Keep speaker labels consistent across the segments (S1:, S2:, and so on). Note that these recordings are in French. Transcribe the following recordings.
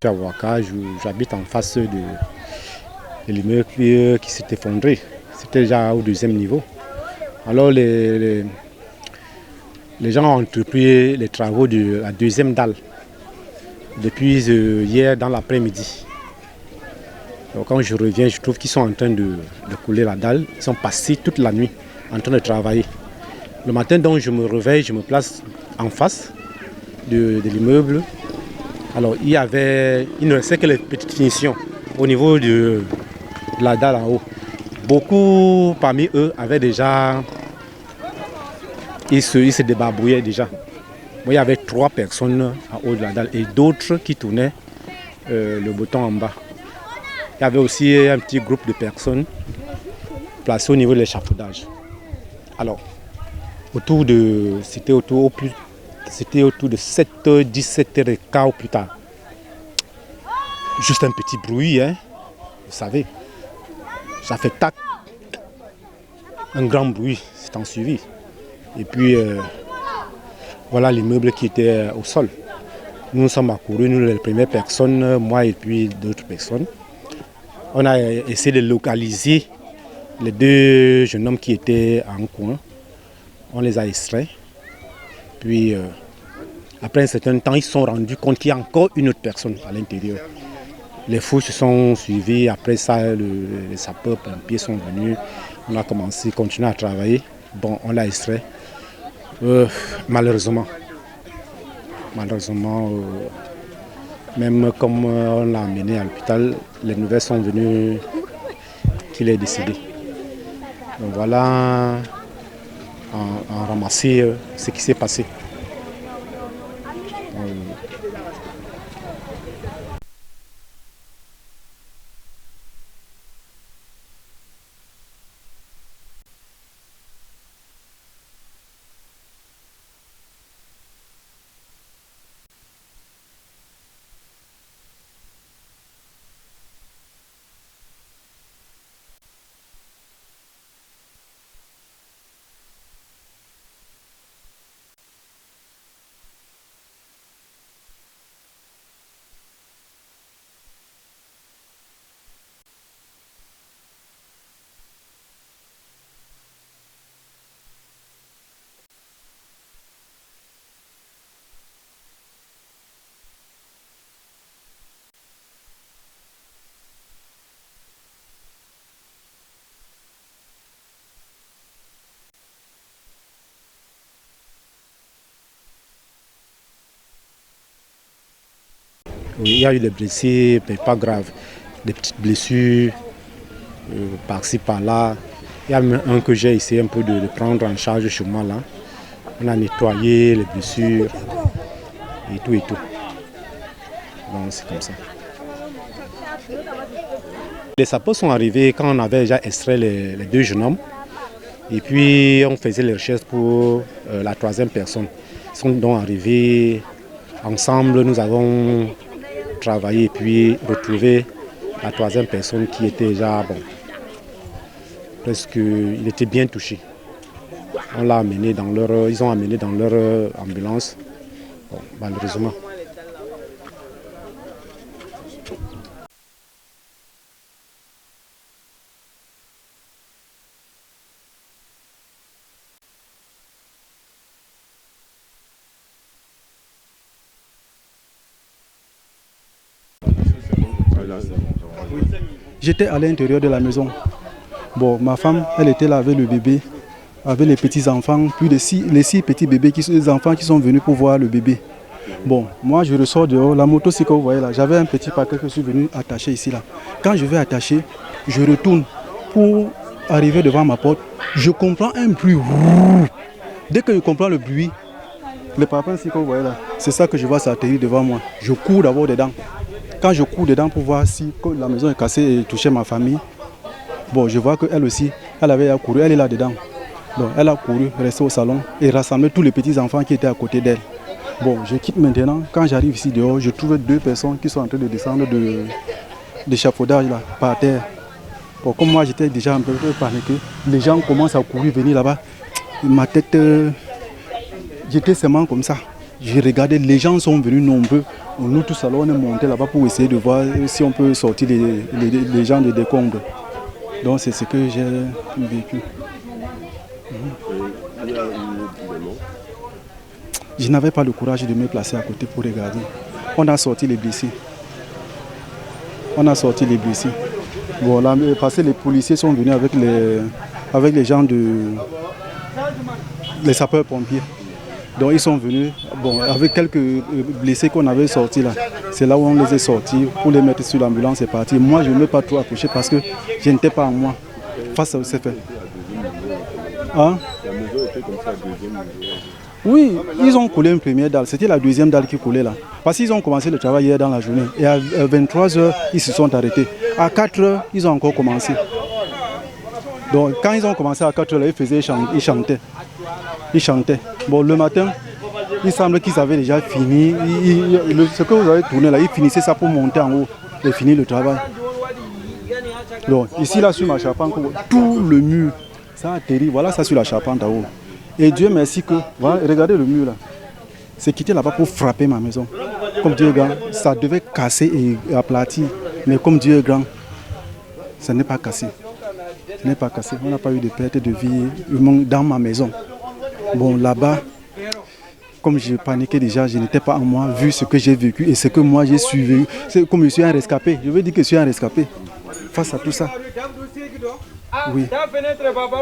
S1: Je suis à Ouaka, j'habite en face de l'immeuble qui s'est effondré. C'était déjà au deuxième niveau. Alors les gens ont entrepris les travaux de la deuxième dalle depuis hier dans l'après-midi. Quand je reviens, je trouve qu'ils sont en train de couler la dalle. Ils sont passés toute la nuit en train de travailler. Le matin, donc, je me réveille, je me place en face de l'immeuble. Alors, il ne restait que les petites finitions au niveau de la dalle en haut. Beaucoup parmi eux avaient déjà... Ils se débarbouillaient déjà. Bon, il y avait 3 personnes en haut de la dalle et d'autres qui tournaient le bouton en bas. Il y avait aussi un petit groupe de personnes placées au niveau de l'échafaudage. Alors, c'était autour de 7h, 17h15 ou plus tard. Juste un petit bruit, hein, vous savez. Ça fait tac. Un grand bruit s'est en suivi. Et puis, voilà l'immeuble qui était au sol. Nous sommes accourus, nous les premières personnes, moi et puis d'autres personnes. On a essayé de localiser les 2 jeunes hommes qui étaient en coin. On les a extraits. Puis, après un certain temps, ils se sont rendus compte qu'il y a encore une autre personne à l'intérieur. Les fous se sont suivis. Après ça, les sapeurs-pompiers sont venus. On a continué à travailler. Bon, on l'a extrait. Malheureusement, même comme on l'a amené à l'hôpital, les nouvelles sont venues qu'il est décédé. Donc voilà, en ramasser ce qui s'est passé. Oui, il y a eu des blessés, mais pas graves. Des petites blessures par-ci, par-là. Il y a même un que j'ai essayé un peu de prendre en charge chez moi là. On a nettoyé les blessures et tout et tout. Donc c'est comme ça. Les sapeurs sont arrivés quand on avait déjà extrait les 2 jeunes hommes. Et puis on faisait les recherches pour la 3e personne. Ils sont donc arrivés ensemble, nous avons travaillé et puis retrouvé la 3e personne qui était déjà bon. Presque, il était bien touché. On l'a amené ils ont amené dans leur ambulance, bon, malheureusement.
S2: J'étais à l'intérieur de la maison. Bon, ma femme, elle était là avec le bébé, avec les petits-enfants, puis les 6 petits bébés, les enfants qui sont venus pour voir le bébé. Bon, moi je ressors dehors, la moto c'est que vous voyez là, j'avais un petit paquet que je suis venu attacher ici là. Quand je vais attacher, je retourne pour arriver devant ma porte, je comprends un bruit. Dès que je comprends le bruit, le parpaing ici que vous voyez là, c'est ça que je vois s'atterrir devant moi. Je cours d'abord dedans. Quand je cours dedans pour voir si la maison est cassée et touchait ma famille, bon, je vois qu'elle aussi, elle avait couru, elle est là dedans. Donc elle a couru, restée au salon et rassemblé tous les petits-enfants qui étaient à côté d'elle. Bon, je quitte maintenant. Quand j'arrive ici dehors, je trouve 2 personnes qui sont en train de descendre de l'échafaudage là, par terre. Bon, comme moi j'étais déjà un peu paniqué, les gens commencent à courir, venir là-bas. Ma tête, j'étais seulement comme ça. J'ai regardé, les gens sont venus nombreux. Nous tous alors on est montés là-bas pour essayer de voir si on peut sortir les gens des décombres. Donc c'est ce que j'ai vécu. Je n'avais pas le courage de me placer à côté pour regarder. On a sorti les blessés. Bon, là, parce que les policiers sont venus avec les gens les sapeurs-pompiers. Donc ils sont venus, bon, avec quelques blessés qu'on avait sortis là. C'est là où on les a sortis pour les mettre sur l'ambulance et partir. Moi, je ne veux pas trop approcher parce que je n'étais pas en moi. Face à ce fait. Hein? La maison était comme ça, deuxième. Oui, ils ont coulé une première dalle. C'était la deuxième dalle qui coulait là. Parce qu'ils ont commencé le travail hier dans la journée. Et à 23h, ils se sont arrêtés. À 4h, ils ont encore commencé. Donc quand ils ont commencé à 4h, ils chantaient. Bon, le matin, il semble qu'ils avaient déjà fini. Ce que vous avez tourné là, ils finissaient ça pour monter en haut et finir le travail. Donc ici là sur ma charpente, tout le mur, ça atterrit. Voilà ça sur la charpente en haut. Et Dieu merci que, voilà, regardez le mur là. C'est quitté là-bas pour frapper ma maison. Comme Dieu est grand, ça devait casser et aplatir. Mais comme Dieu est grand, ça n'est pas cassé. Ce n'est pas cassé. On n'a pas eu de perte de vie dans ma maison. Bon, là-bas, comme je paniquais déjà, je n'étais pas en moi, vu ce que j'ai vécu et ce que moi j'ai suivi. C'est comme je suis un rescapé. Je veux dire que je suis un rescapé. Face à tout ça. Oui.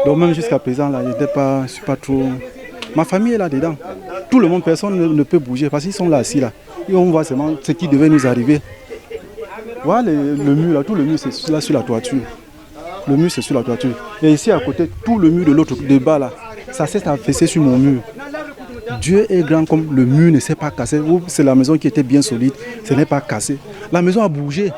S2: Donc même jusqu'à présent, là, je ne suis pas trop... Ma famille est là-dedans. Tout le monde, personne ne peut bouger parce qu'ils sont là, assis là. Et on voit seulement ce qui devait nous arriver. Voilà le mur là, tout le mur c'est là sur la toiture. Le mur c'est sur la toiture. Et ici à côté, tout le mur de l'autre, de bas là, ça s'est affaissé sur mon mur. Dieu est grand comme le mur ne s'est pas cassé. C'est la maison qui était bien solide, ce n'est pas cassé. La maison a bougé.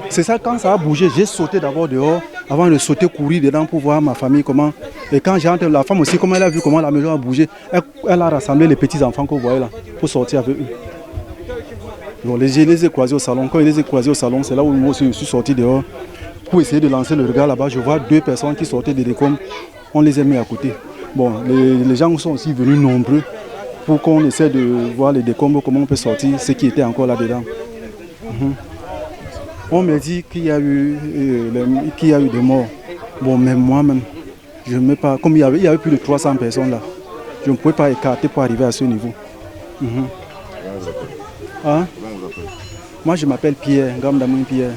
S2: C'est ça, quand ça a bougé, j'ai sauté d'abord dehors, avant de sauter, courir dedans pour voir ma famille comment. Et quand j'ai entendu la femme aussi, comment elle a vu comment la maison a bougé, elle a rassemblé les petits-enfants que vous voyez là, pour sortir avec eux. Donc, je les ai croisés au salon. Quand je les ai croisés au salon, c'est là où moi aussi je suis sorti dehors pour essayer de lancer le regard là-bas. Je vois deux personnes qui sortaient des décombres, on les a mis à côté. Bon, les gens sont aussi venus nombreux pour qu'on essaie de voir les décombres, comment on peut sortir ce qui était encore là-dedans. On me dit qu'il y a eu des morts. Bon, mais moi-même, je ne mets pas. Comme il y avait plus de 300 personnes là, je ne pouvais pas écarter pour arriver à ce niveau. Hein? Moi, je m'appelle Pierre, Gamdamoun Pierre.